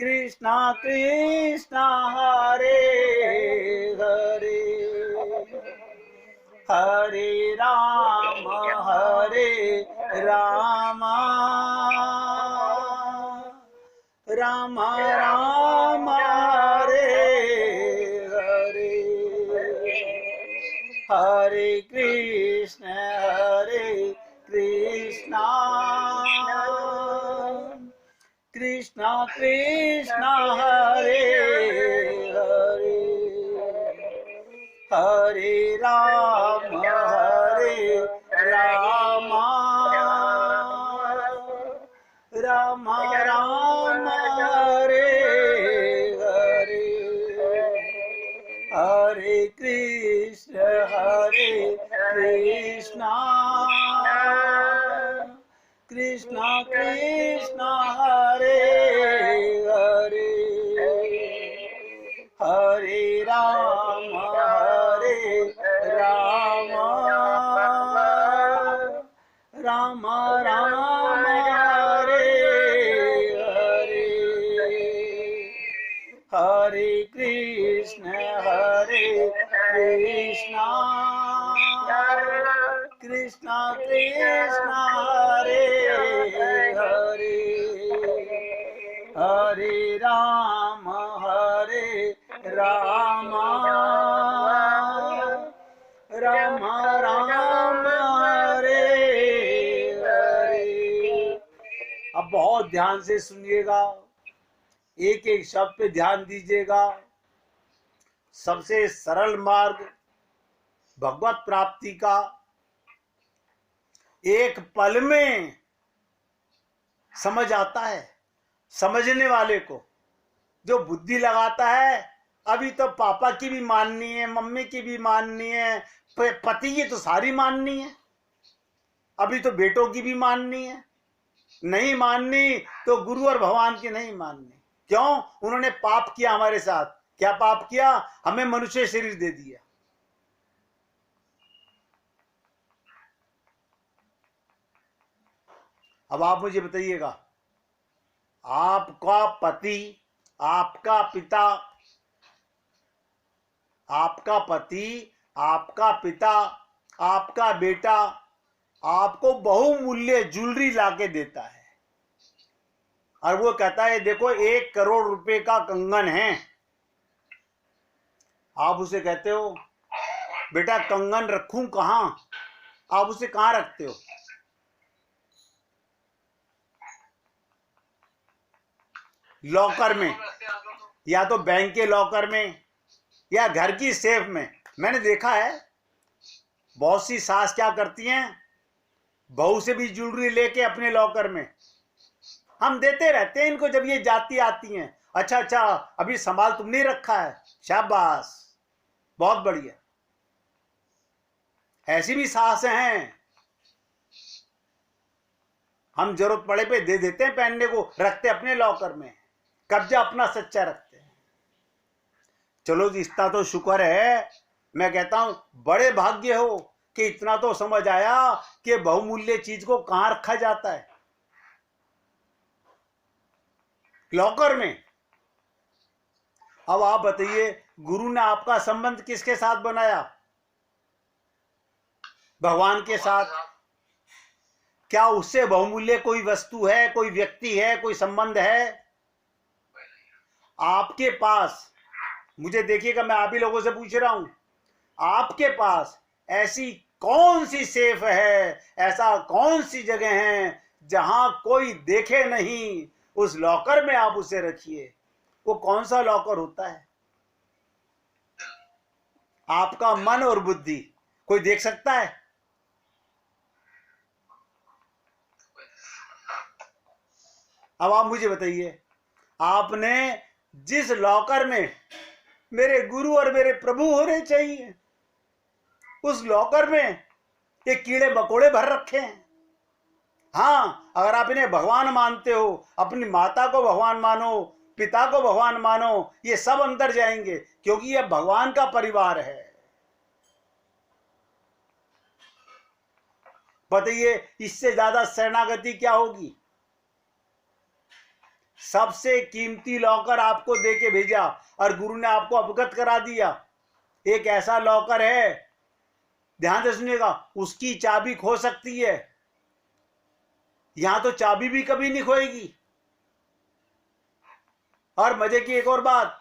कृष्णा कृष्णा हरे हरे, हरे राम राम राम राम हरे हरे, हरे कृष्ण कृष्ण कृष्ण हरे हरे, हरे राम राम राम राम हरे हरे, हरे कृष्ण कृष्ण कृष्ण हरे हरे, हरे राम राम राम राम हरे हरे, हरे कृष्ण कृष्ण कृष्ण हरे हरे, हरे राम राम राम राम हरे हरे। अब बहुत ध्यान से सुनिएगा, एक एक शब्द पे ध्यान दीजिएगा। सबसे सरल मार्ग भगवत प्राप्ति का एक पल में समझ आता है समझने वाले को। जो बुद्धि लगाता है, अभी तो पापा की भी माननी है, मम्मी की भी माननी है, पति की तो सारी माननी है, अभी तो बेटों की भी माननी है, नहीं माननी तो गुरु और भगवान की नहीं माननी। क्यों? उन्होंने पाप किया हमारे साथ। क्या पाप किया? हमें मनुष्य शरीर दे दिया। अब आप मुझे बताइएगा, आपका पति, आपका पिता, आपका पति, आपका पिता, आपका बेटा आपको बहुमूल्य ज्वेलरी लाके देता है और वो कहता है देखो 1 करोड़ रुपए का कंगन है। आप उसे कहते हो बेटा कंगन रखूं कहां? आप उसे कहां रखते हो? लॉकर में, या तो बैंक के लॉकर में, या घर की सेफ में। मैंने देखा है बहुत सी सास क्या करती हैं, बहू से भी ज्वेलरी लेके अपने लॉकर में हम देते रहते हैं इनको जब ये जाती आती हैं। अच्छा अच्छा, अभी संभाल तुमने रखा है, शाबाश, बहुत बढ़िया। ऐसी भी सास हैं, हम जरूरत पड़े पे दे देते हैं पहनने को, रखते अपने लॉकर में, कब्जा अपना सच्चा रखते हैं। चलो जी, इतना तो शुक्र है। मैं कहता हूं बड़े भाग्य हो कि इतना तो समझ आया कि बहुमूल्य चीज को कहां रखा जाता है, लॉकर में। अब आप बताइए, गुरु ने आपका संबंध किसके साथ बनाया? भगवान के साथ। क्या उससे बहुमूल्य कोई वस्तु है, कोई व्यक्ति है, कोई संबंध है आपके पास? मुझे देखिएगा, मैं आप ही लोगों से पूछ रहा हूं, आपके पास ऐसी कौन सी सेफ है, ऐसा कौन सी जगह है जहां कोई देखे नहीं, उस लॉकर में आप उसे रखिए। वो कौन सा लॉकर होता है? आपका मन और बुद्धि। कोई देख सकता है? अब आप मुझे बताइए, आपने जिस लॉकर में मेरे गुरु और मेरे प्रभु होने चाहिए, उस लॉकर में ये कीड़े मकोड़े भर रखे हैं। हाँ, अगर आप इन्हें भगवान मानते हो, अपनी माता को भगवान मानो, पिता को भगवान मानो, ये सब अंदर जाएंगे, क्योंकि ये भगवान का परिवार है। बताइए इससे ज्यादा शरणागति क्या होगी? सबसे कीमती लॉकर आपको दे के भेजा और गुरु ने आपको अवगत करा दिया। एक ऐसा लॉकर है, ध्यान से सुनिएगा, उसकी चाबी खो सकती है, यहां तो चाबी भी कभी नहीं खोएगी। और मजे की एक और बात,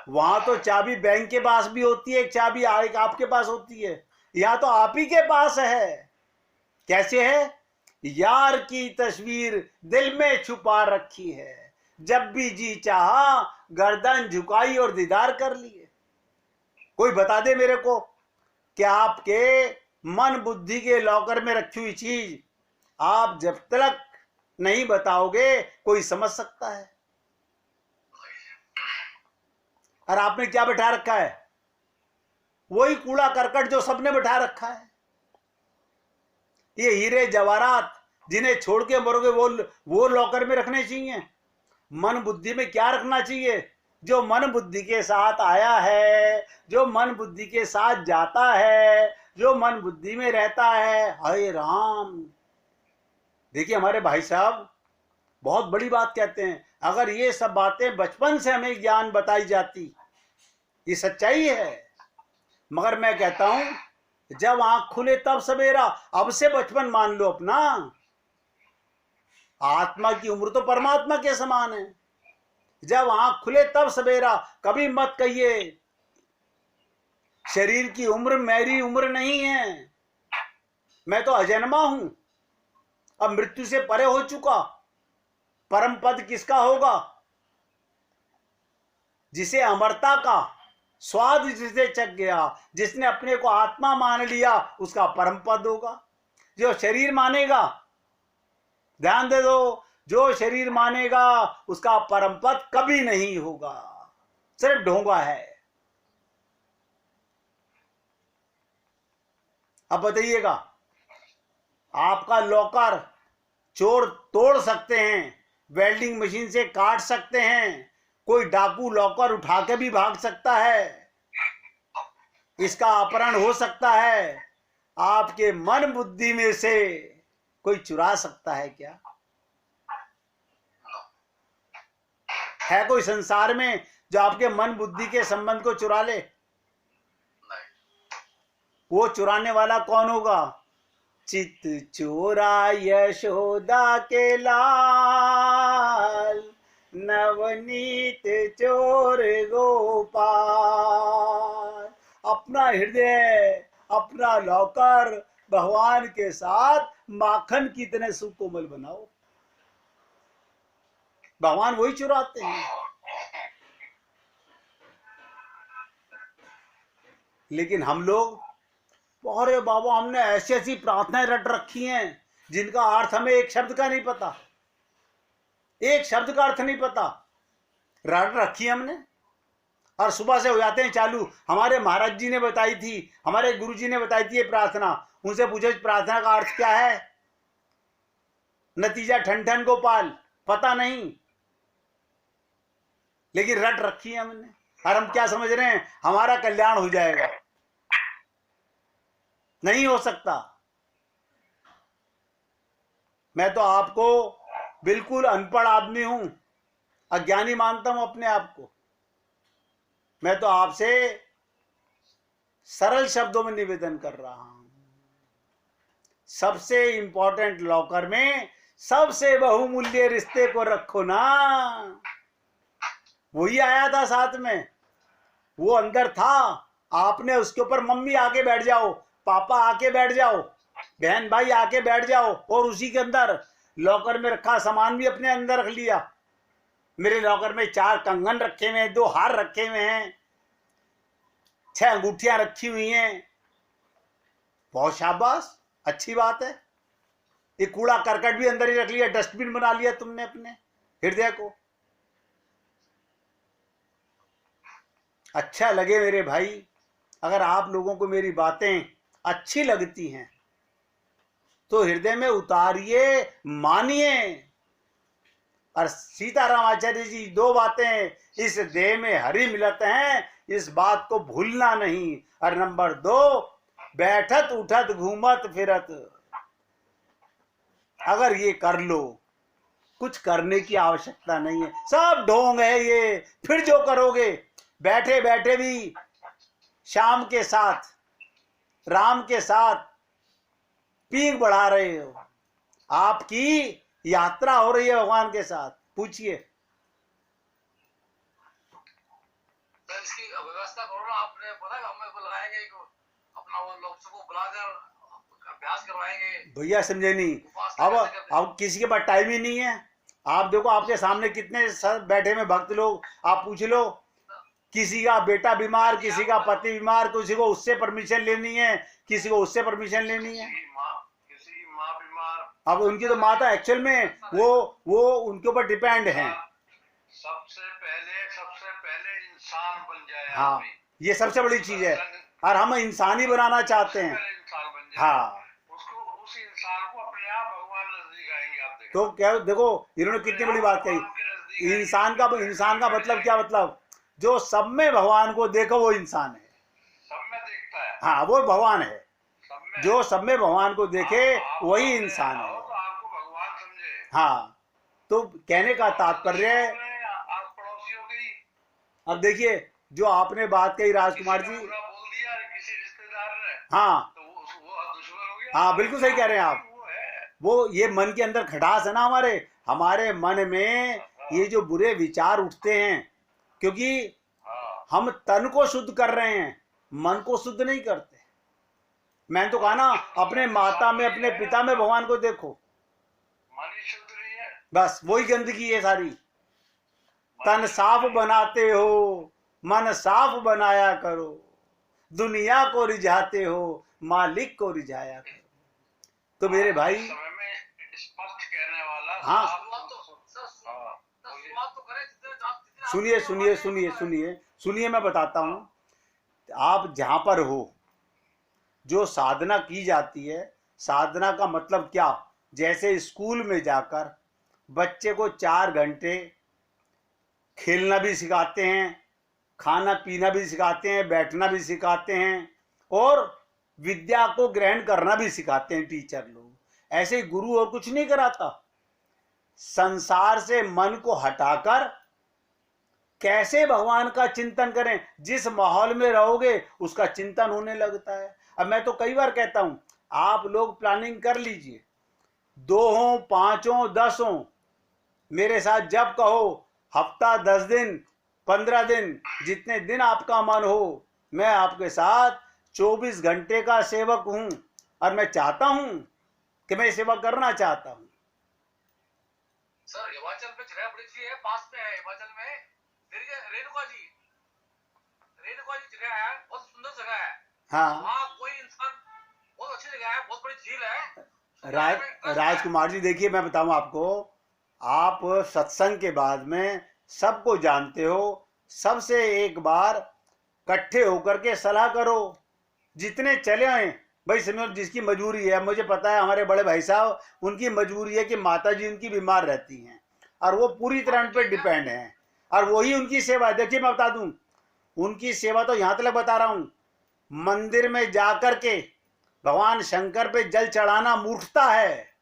वहां तो चाबी बैंक के पास भी होती है, एक चाबी एक आपके पास होती है, यहां तो आप ही के पास है। कैसे है? यार की तस्वीर दिल में छुपा रखी है, जब भी जी चाहा गर्दन झुकाई और दीदार कर लिए। कोई बता दे मेरे को कि आपके मन बुद्धि के लॉकर में रखी हुई चीज आप जब तक नहीं बताओगे कोई समझ सकता है। और आपने क्या बैठा रखा है? वही कूड़ा करकट जो सबने बैठा रखा है। ये हीरे जवाहरात जिन्हें छोड़ के मरोगे वो लॉकर में रखने चाहिए। मन बुद्धि में क्या रखना चाहिए? जो मन बुद्धि के साथ आया है, जो मन बुद्धि के साथ जाता है, जो मन बुद्धि में रहता है। हाय राम, देखिए हमारे भाई साहब बहुत बड़ी बात कहते हैं। अगर ये सब बातें बचपन से हमें ज्ञान बताई जाती, ये सच्चाई है। मगर मैं कहता हूं जब आंख खुले तब सवेरा। अब से बचपन मान लो अपना। आत्मा की उम्र तो परमात्मा के समान है। जब आंख खुले तब सवेरा। कभी मत कहिए शरीर की उम्र मेरी उम्र नहीं है, मैं तो अजन्मा हूं, अब मृत्यु से परे हो चुका। परम पद किसका होगा? जिसे अमरता का स्वाद जिसे चख गया, जिसने अपने को आत्मा मान लिया, उसका परम पद होगा। जो शरीर मानेगा, ध्यान दे दो, जो शरीर मानेगा उसका परम पद कभी नहीं होगा, सिर्फ ढोंगा है। अब बताइएगा, आपका लॉकर चोर तोड़ सकते हैं, वेल्डिंग मशीन से काट सकते हैं, कोई डाकू लॉकर उठा के भी भाग सकता है, इसका अपहरण हो सकता है। आपके मन बुद्धि में से कोई चुरा सकता है क्या? है कोई संसार में जो आपके मन बुद्धि के संबंध को चुरा ले? वो चुराने वाला कौन होगा? चित चोरा यशोदा के लाल, नवनीत चोर गोपाल। अपना हृदय, अपना लॉकर भगवान के साथ माखन की तरह सुकोमल बनाओ। भगवान वही चुराते हैं। लेकिन हम लोग, अरे बाबा हमने ऐसी ऐसी प्रार्थनाएं रट रखी हैं जिनका अर्थ हमें एक शब्द का नहीं पता, एक शब्द का अर्थ नहीं पता, रट रखी हमने। और सुबह से हो जाते हैं चालू। हमारे महाराज जी ने बताई थी, हमारे गुरु जी ने बताई थी ये प्रार्थना। उनसे पूछे प्रार्थना का अर्थ क्या है? नतीजा ठन ठन गोपाल, पता नहीं, लेकिन रट रखी है हमने। और हम क्या समझ रहे हैं हमारा कल्याण हो जाएगा? नहीं हो सकता। मैं तो आपको बिल्कुल अनपढ़ आदमी हूं, अज्ञानी मानता हूं अपने आप को। मैं तो आपसे सरल शब्दों में निवेदन कर रहा हूं। सबसे इंपॉर्टेंट लॉकर में सबसे बहुमूल्य रिश्ते को रखो ना। वही आया था साथ में, वो अंदर था। आपने उसके ऊपर मम्मी आके बैठ जाओ, पापा आके बैठ जाओ, बहन भाई आके बैठ जाओ, और उसी के अंदर लॉकर में रखा सामान भी अपने अंदर रख लिया। मेरे लॉकर में 4 कंगन रखे हुए हैं, 2 हार रखे हुए हैं, 6 अंगूठियां रखी हुई हैं। बहुत शाबाश, अच्छी बात है। ये कूड़ा करकट भी अंदर ही रख लिया, डस्टबिन बना लिया तुमने अपने हृदय को। अच्छा लगे मेरे भाई, अगर आप लोगों को मेरी बातें अच्छी लगती हैं तो हृदय में उतारिए, मानिए। और सीताराम आचार्य जी 2 बातें, इस देह में हरि मिलत हैं, इस बात को भूलना नहीं। और नंबर 2, बैठत उठत घूमत फिरत, अगर ये कर लो कुछ करने की आवश्यकता नहीं है, सब ढोंग है ये। फिर जो करोगे, बैठे बैठे भी श्याम के साथ, राम के साथ पीक बढ़ा रहे हो। आपकी यात्रा हो रही है भगवान के साथ। पूछिए। इसकी व्यवस्था करो ना, आपने पता है हमें बुलाएंगे अपना वो लोग सबको बुलाकर अभ्यास करवाएंगे। भैया समझे नहीं। अब किसी के पास टाइम ही नहीं है। आप देखो, आपके सामने कितने सब बैठे में भक्त लोग, आप पूछ लो। किसी का बेटा बीमार, किसी का पति बीमार, किसी को उससे परमिशन लेनी है, किसी को उससे परमिशन लेनी है। किसी की माँ बीमार। अब उनकी तो माता एक्चुअल में वो उनके ऊपर डिपेंड है। सबसे पहले इंसान बन जाए। हाँ, ये सबसे बड़ी चीज है, और हम इंसान ही बनाना चाहते हैं। इंसान बन जाए। हाँ, उस इंसान को अपने आप भगवान नजदीक आएंगे। आप तो क्या देखो, इन्होंने कितनी बड़ी बात कही। इंसान का मतलब क्या, मतलब जो सब में भगवान को देखो वो इंसान है। सब में देखता है। हाँ, वो भगवान है। जो सब में भगवान को देखे वही इंसान है। तो आपको भगवान समझे। हाँ, तो कहने का तात्पर्य है। पड़ोसियों की। अब देखिए, जो आपने बात कही राजकुमार जी, बोल दिया किसी रिश्तेदार ने, हाँ तो वो दुश्मन हो गया। हाँ, बिल्कुल सही कह रहे हैं आप। वो ये मन के अंदर खटास है ना, हमारे मन में ये जो बुरे विचार उठते हैं, क्योंकि हम तन को शुद्ध कर रहे हैं, मन को शुद्ध नहीं करते। मैंने तो कहा ना, अपने माता में, अपने पिता में भगवान को देखो। मन ही शुद्ध नहीं है, बस वही गंदगी है सारी। तन साफ बनाते हो, मन साफ बनाया करो। दुनिया को रिझाते हो, मालिक को रिझाया करो। तो मेरे भाई, स्पष्ट कहने वाला। हाँ, सुनिए सुनिए सुनिए सुनिए सुनिए, मैं बताता हूँ। आप जहाँ पर हो, जो साधना की जाती है, साधना का मतलब क्या, जैसे स्कूल में जाकर बच्चे को 4 घंटे खेलना भी सिखाते हैं, खाना पीना भी सिखाते हैं, बैठना भी सिखाते हैं, और विद्या को ग्रहण करना भी सिखाते हैं टीचर लोग। ऐसे ही गुरु और कुछ नहीं कराता। संसार से मन को हटाकर कैसे भगवान का चिंतन करें, जिस माहौल में रहोगे उसका चिंतन होने लगता है। अब मैं तो कई बार कहता हूं, आप लोग प्लानिंग कर लीजिए, 2 हो, 5 हो, 10 हो, मेरे साथ जब कहो, हफ्ता, 10 दिन, 15 दिन, जितने दिन आपका मन हो, मैं आपके साथ 24 घंटे का सेवक हूं। और मैं चाहता हूं कि मैं सेवा करना चाहता हूं। सर, हिमाचल में जगह बड़ी सी है, पास में है हिमाचल में रेणुका जी जगह है, बहुत सुंदर जगह है। हाँ, वहाँ कोई इंसान, बहुत अच्छी जगह है, बहुत बड़ी झील है। राजकुमार जी, देखिए मैं बताऊं आपको, आप सत्संग के बाद में सबको जानते हो, सबसे एक बार इकट्ठे होकर के सलाह करो। जितने चले आए भाई, समझो जिसकी मजबूरी है, मुझे पता है हमारे बड़े भाई साहब, उनकी मजबूरी है कि माता जी उनकी बीमार रहती हैं और वो पूरी तरह उन पर डिपेंड हैं, और वही उनकी सेवा है। देखिए मैं बता दूं, उनकी सेवा तो यहां तक बता रहा हूं, मंदिर में जाकर के भगवान शंकर पे जल चढ़ाना मूर्खता है।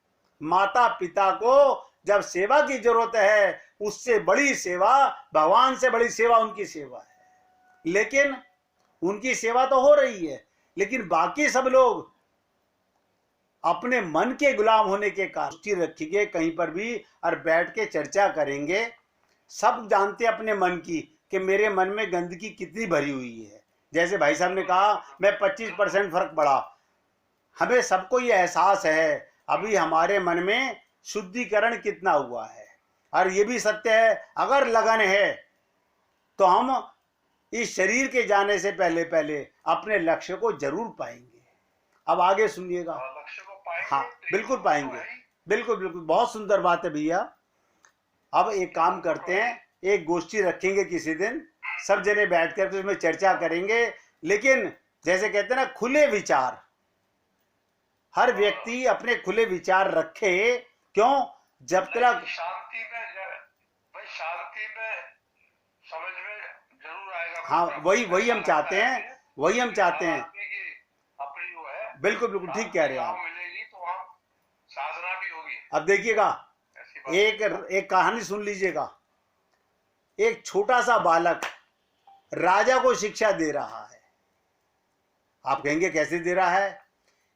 माता पिता को जब सेवा की जरूरत है, उससे बड़ी सेवा, भगवान से बड़ी सेवा उनकी सेवा है। लेकिन उनकी सेवा तो हो रही है, लेकिन बाकी सब लोग अपने मन के गुलाम होने के कारण रखेंगे कहीं पर भी, और बैठ के चर्चा करेंगे। सब जानते अपने मन की कि मेरे मन में गंदगी कितनी भरी हुई है। जैसे भाई साहब ने कहा, मैं 25% फर्क पड़ा। हमें सबको ये एहसास है अभी हमारे मन में शुद्धिकरण कितना हुआ है। और ये भी सत्य है, अगर लगन है तो हम इस शरीर के जाने से पहले पहले अपने लक्ष्य को जरूर पाएंगे। अब आगे सुनिएगा। हाँ, बिल्कुल पाएंगे, बिल्कुल बिल्कुल, बहुत सुंदर बात है भैया। अब एक काम करते हैं, एक गोष्ठी रखेंगे किसी दिन, सब जने बैठ कर उसमें चर्चा करेंगे। लेकिन जैसे कहते हैं ना, खुले विचार, हर व्यक्ति अपने खुले विचार रखे। क्यों? जब तक शांति में समझ में जरूर आएगा। हाँ, वही हम चाहते हैं, वही हम चाहते हैं। अपनी वो है, बिल्कुल बिल्कुल ठीक कह रहे हैं आप। मिलेगी तो वहाँ साधना भी होगी। अब देखिएगा, एक कहानी सुन लीजिएगा। एक छोटा सा बालक राजा को शिक्षा दे रहा है। आप कहेंगे कैसे दे रहा है?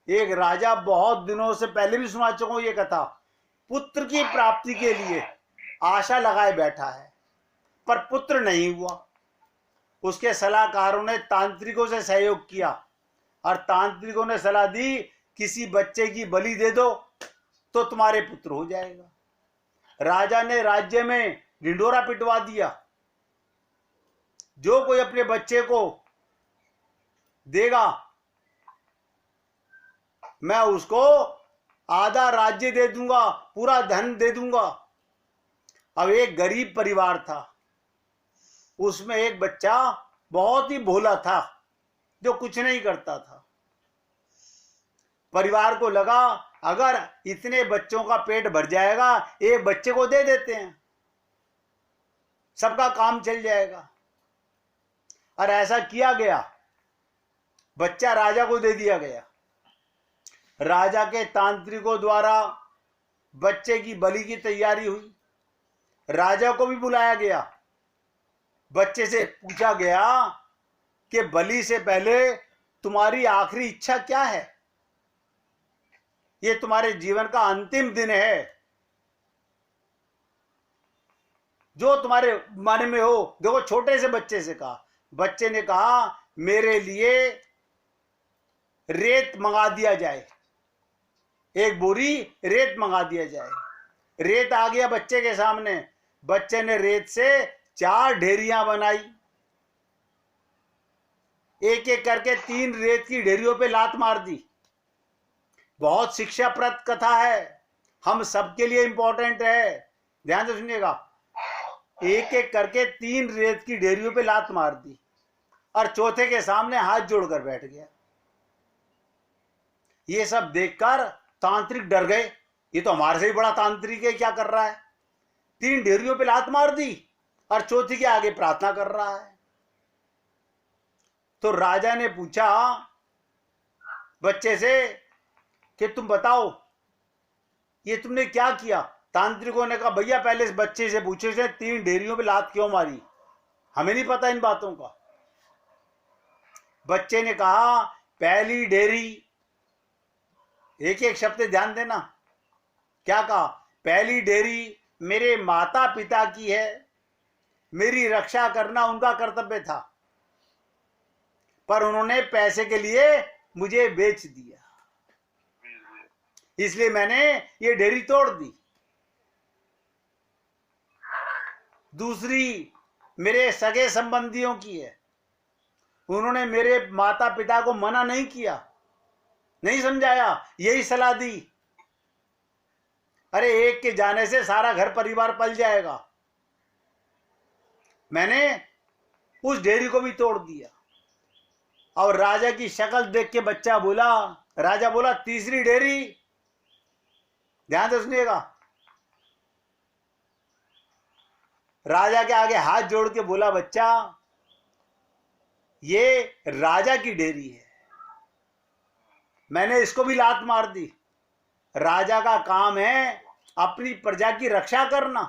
एक राजा, बहुत दिनों से पहले भी सुना चुका हूं ये कथा, पुत्र की प्राप्ति के लिए आशा लगाए बैठा है, पर पुत्र नहीं हुआ। उसके सलाहकारों ने तांत्रिकों से सहयोग किया और तांत्रिकों ने सलाह दी, किसी बच्चे की बलि दे दो तो तुम्हारे पुत्र हो जाएगा। राजा ने राज्य में ढिंढोरा पिटवा दिया, जो कोई अपने बच्चे को देगा मैं उसको आधा राज्य दे दूंगा, पूरा धन दे दूंगा। अब एक गरीब परिवार था, उसमें एक बच्चा बहुत ही भोला था, जो कुछ नहीं करता था। परिवार को लगा अगर इतने बच्चों का पेट भर जाएगा, एक बच्चे को दे देते हैं, सबका काम चल जाएगा। और ऐसा किया गया, बच्चा राजा को दे दिया गया। राजा के तांत्रिकों द्वारा बच्चे की बलि की तैयारी हुई। राजा को भी बुलाया गया। बच्चे से पूछा गया कि बलि से पहले तुम्हारी आखिरी इच्छा क्या है? ये तुम्हारे जीवन का अंतिम दिन है, जो तुम्हारे मन में हो। देखो, छोटे से बच्चे से कहा। बच्चे ने कहा, मेरे लिए रेत मंगा दिया जाए, एक बोरी रेत मंगा दिया जाए। रेत आ गया बच्चे के सामने। बच्चे ने रेत से 4 ढेरियां बनाई, एक एक करके 3 रेत की ढेरियों पे लात मार दी। बहुत शिक्षाप्रद कथा है, हम सबके लिए इंपॉर्टेंट है, ध्यान से सुनिएगा। एक एक करके 3 रेत की ढेरियों पे लात मार दी और चौथे के सामने हाथ जोड़कर बैठ गया। ये सब देखकर तांत्रिक डर गए, ये तो हमारे से ही बड़ा तांत्रिक है, क्या कर रहा है? 3 ढेरियों पे लात मार दी और चौथी के आगे प्रार्थना कर रहा है। तो राजा ने पूछा बच्चे से कि तुम बताओ, ये तुमने क्या किया? तांत्रिकों ने कहा, भैया पहले इस बच्चे से पूछे से 3 ढेरियों पे लात क्यों मारी, हमें नहीं पता इन बातों का। बच्चे ने कहा, पहली ढेरी, एक एक शब्द ध्यान देना, क्या कहा? पहली ढेरी मेरे माता पिता की है, मेरी रक्षा करना उनका कर्तव्य था, पर उन्होंने पैसे के लिए मुझे बेच दिया, इसलिए मैंने ये ढेरी तोड़ दी। दूसरी मेरे सगे संबंधियों की है, उन्होंने मेरे माता पिता को मना नहीं किया, नहीं समझाया, यही सलाह दी, अरे एक के जाने से सारा घर परिवार पल जाएगा, मैंने उस ढेरी को भी तोड़ दिया। और राजा की शक्ल देख के बच्चा बोला, राजा बोला, तीसरी ढेरी, ध्यान से सुनिएगा। राजा के आगे हाथ जोड़ के बोला बच्चा, ये राजा की ढेरी है, मैंने इसको भी लात मार दी। राजा का काम है अपनी प्रजा की रक्षा करना,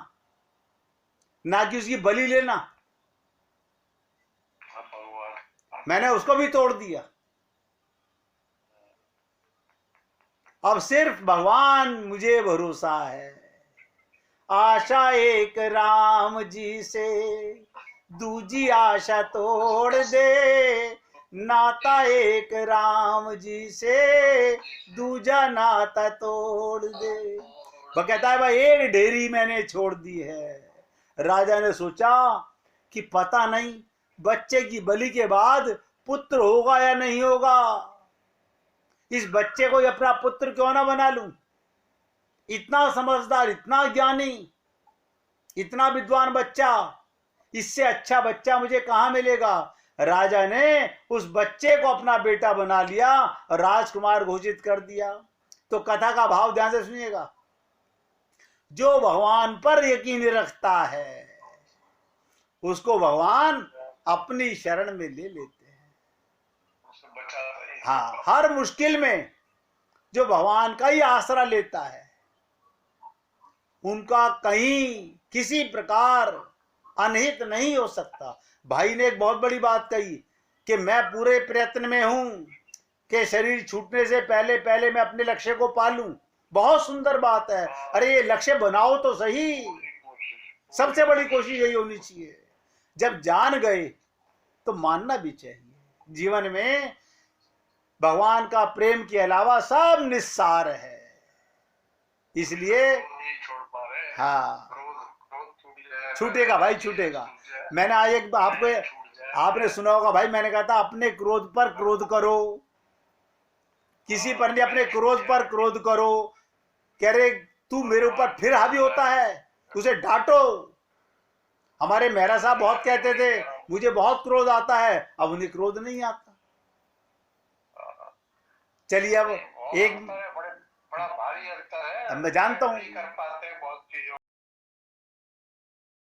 ना कि उसकी बलि लेना। मैंने उसको भी तोड़ दिया। अब सिर्फ भगवान मुझे भरोसा है, आशा एक राम जी से, दूजी आशा तोड़ दे, नाता एक राम जी से, दूजा नाता तोड़ दे। वो कहता है, भाई एक ढेरी मैंने छोड़ दी है। राजा ने सोचा कि पता नहीं बच्चे की बलि के बाद पुत्र होगा या नहीं होगा, इस बच्चे को अपना पुत्र क्यों ना बना लूं। इतना समझदार, इतना ज्ञानी, इतना विद्वान बच्चा, इससे अच्छा बच्चा मुझे कहां मिलेगा। राजा ने उस बच्चे को अपना बेटा बना लिया और राजकुमार घोषित कर दिया। तो कथा का भाव ध्यान से सुनिएगा। जो भगवान पर यकीन रखता है उसको भगवान अपनी शरण में ले लेते हैं। हाँ, हर मुश्किल में जो भगवान का ही आसरा लेता है उनका कहीं किसी प्रकार अनहित नहीं हो सकता। भाई ने एक बहुत बड़ी बात कही कि मैं पूरे प्रयत्न में हूं कि शरीर छूटने से पहले पहले मैं अपने लक्ष्य को पालूं। बहुत सुंदर बात है। अरे ये लक्ष्य बनाओ तो सही, सबसे बड़ी कोशिश यही होनी चाहिए। जब जान गए तो मानना भी चाहिए। जीवन में भगवान का प्रेम के अलावा सब निस्सार है, इसलिए हाँ छूटेगा भाई, छूटेगा। मैंने आज एक आपने सुना होगा भाई, मैंने कहा था अपने क्रोध पर क्रोध करो, किसी पर नहीं, अपने क्रोध पर क्रोध करो। कह रहे तू मेरे ऊपर फिर हावी होता है, उसे डांटो। हमारे मेहरा साहब बहुत कहते थे मुझे बहुत क्रोध आता है, अब उन्हें क्रोध नहीं आता। चलिए अब एक बड़ा भारी लगता है, मैं जानता हूँ, नहीं कर पाते